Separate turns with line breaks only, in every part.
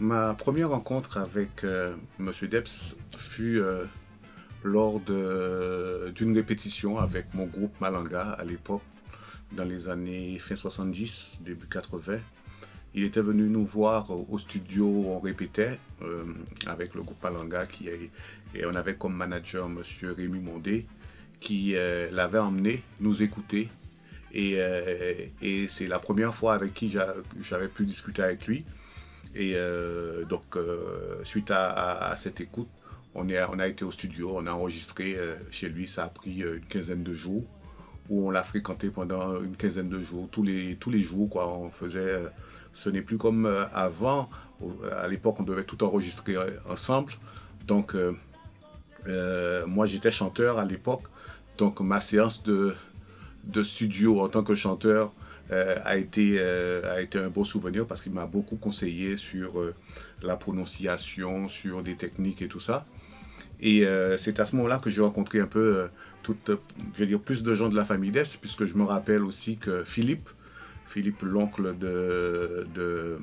Ma première rencontre avec Monsieur Debs fut lors d'une répétition avec mon groupe Malanga à l'époque, dans les années fin 70, début 80. Il était venu nous voir au studio où on répétait avec le groupe Malanga et on avait comme manager Monsieur Rémi Mondé qui l'avait emmené nous écouter. Et c'est la première fois avec qui j'avais pu discuter avec lui. Et suite à cette écoute, on a été au studio, on a enregistré chez lui. Ça a pris une quinzaine de jours, où on l'a fréquenté pendant une quinzaine de jours, tous les jours, quoi. On faisait, ce n'est plus comme avant. À l'époque, on devait tout enregistrer ensemble. Donc, moi, j'étais chanteur à l'époque. Donc, ma séance de studio en tant que chanteur a été un beau souvenir parce qu'il m'a beaucoup conseillé sur la prononciation, sur des techniques et tout ça. Et c'est à ce moment-là que j'ai rencontré un peu je veux dire, plus de gens de la famille Debs, puisque je me rappelle aussi que Philippe, l'oncle de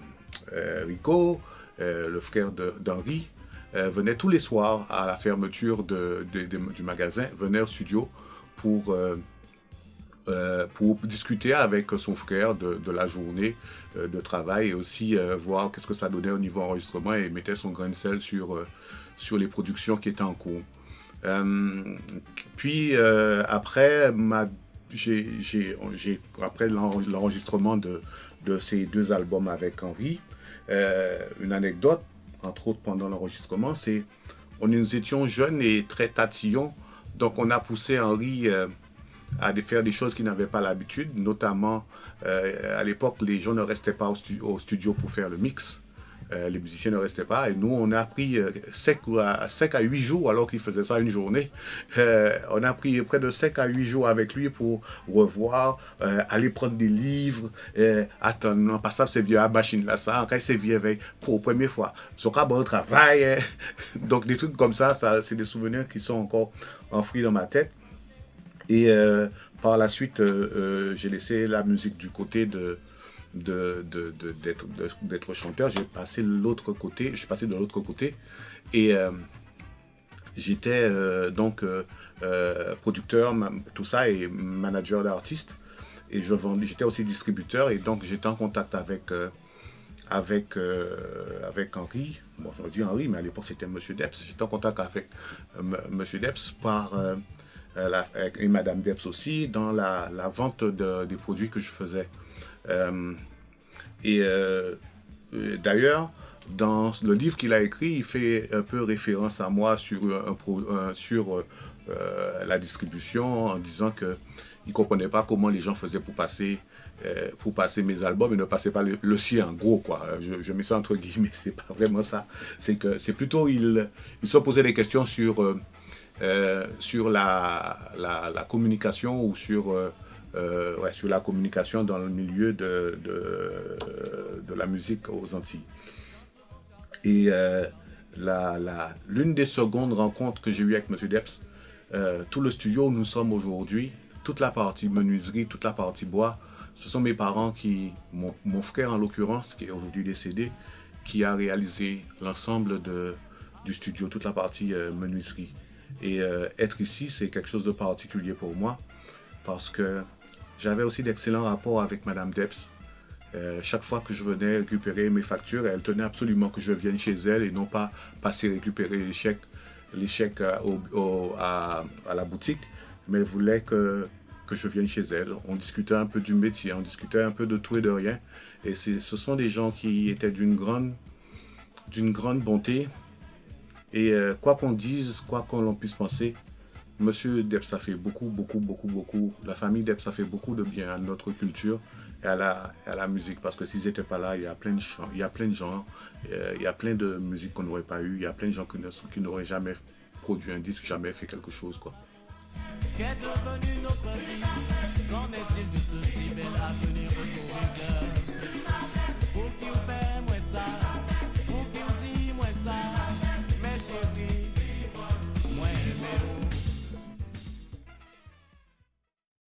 Rico, le frère d'Henri, venait tous les soirs à la fermeture du magasin, venait au studio pour discuter avec son frère de la journée de travail et aussi voir qu'est-ce que ça donnait au niveau enregistrement et mettait son grain de sel sur les productions qui étaient en cours. Puis après, après l'enregistrement de ces deux albums avec Henri, une anecdote, entre autres pendant l'enregistrement, c'est nous étions jeunes et très tatillons, donc on a poussé Henri à faire des choses qu'il n'avait pas l'habitude, notamment à l'époque les gens ne restaient pas au studio pour faire le mix, les musiciens ne restaient pas et nous on a pris 5 à 8 jours alors qu'il faisait ça une journée, on a pris près de 5 à 8 jours avec lui pour revoir, aller prendre des livres, attendre, non pas ça c'est vieux à machine là, ça après c'est vieux pour la première fois, son cabot au travail, donc des trucs comme ça c'est des souvenirs qui sont encore enfouis dans ma tête. Et par la suite, j'ai laissé la musique du côté d'être chanteur. J'ai passé de l'autre côté et j'étais donc producteur, tout ça, et manager d'artistes. Et j'étais aussi distributeur et donc j'étais en contact avec Henri. Bon, je dis Henri, mais à l'époque c'était Monsieur Debs. J'étais en contact avec Monsieur Debs et Madame Debs aussi, dans la vente des produits que je faisais. D'ailleurs, dans le livre qu'il a écrit, il fait un peu référence à moi sur la distribution, en disant qu'il ne comprenait pas comment les gens faisaient pour passer mes albums et ne passaient pas le sien, en gros, quoi. Je mets ça entre guillemets, c'est pas vraiment ça. C'est plutôt, ils se posaient des questions sur la communication ou sur la communication dans le milieu de la musique aux Antilles. Et l'une des secondes rencontres que j'ai eues avec M. Debs, tout le studio où nous sommes aujourd'hui, toute la partie menuiserie, toute la partie bois, ce sont mes parents mon frère en l'occurrence, qui est aujourd'hui décédé, qui a réalisé l'ensemble du studio, toute la partie menuiserie. Et être ici, c'est quelque chose de particulier pour moi parce que j'avais aussi d'excellents rapports avec Madame Debs. Chaque fois que je venais récupérer mes factures, elle tenait absolument que je vienne chez elle et non pas passer récupérer les chèques à la boutique, mais elle voulait que je vienne chez elle. On discutait un peu du métier, on discutait un peu de tout et de rien. Et ce sont des gens qui étaient d'une grande bonté. Et quoi qu'on dise, quoi qu'on puisse penser, Monsieur Debs a fait beaucoup, la famille Debs a fait beaucoup de bien à notre culture et à la musique. Parce que s'ils n'étaient pas là, il y a plein de gens, il y a plein de musique qu'on n'aurait pas eu, il y a plein de gens qui n'auraient jamais produit un disque, jamais fait quelque chose, quoi. Qu'est devenu notre vie? Qu'en est-il de ce si bel avenir pour